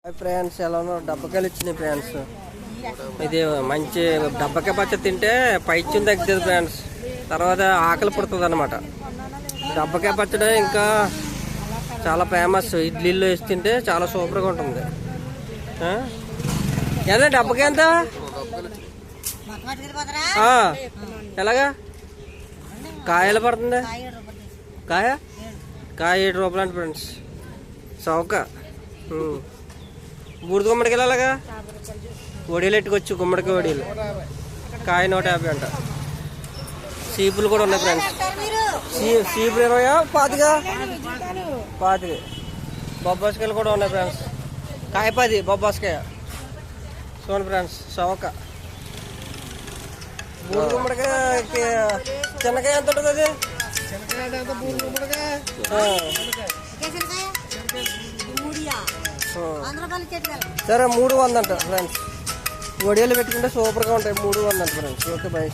Friends ఎలా ఉన్నారు? డబ్బకాయలు ఇచ్చినాయి ఫ్రెండ్స్. ఇది మంచి డబ్బకాయ పచ్చడి తింటే పైత్యం తగ్గుతుంది ఫ్రెండ్స్, తర్వాత ఆకలి పుడుతుంది అనమాట. డబ్బకాయ పచ్చడి ఇంకా చాలా ఫేమస్, ఇడ్లీలో వేసి తింటే చాలా సూపర్గా ఉంటుంది. ఎంత డబ్బకాయ ఎంత? ఎలాగా కాయ ఎలా పడుతుంది? కాయ 7 రూపాయలు అంట ఫ్రెండ్స్. చౌక బూడిద గుమ్మడికాయలు అలాగా వడియలు ఎట్టుకొచ్చు. గుమ్మడికాయ వడియలు కాయ 150 అంట. సీపులు కూడా ఉన్నాయి ఫ్రెండ్స్. సీపులు 20, 25. బొబ్బాస్కాయలు కూడా ఉన్నాయి ఫ్రెండ్స్. కాయ 10 బొబ్బాస్కాయ. చూడండి ఫ్రెండ్స్, చౌక. బూడిద గుమ్మడికాయ చిన్నకాయ ఎంత ఉంటుంది? అది సరే 300 అంట ఫ్రెండ్స్. వడియాలు పెట్టుకుంటే సూపర్గా ఉంటాయి. 300 అంట ఫ్రెండ్స్. Okay bye.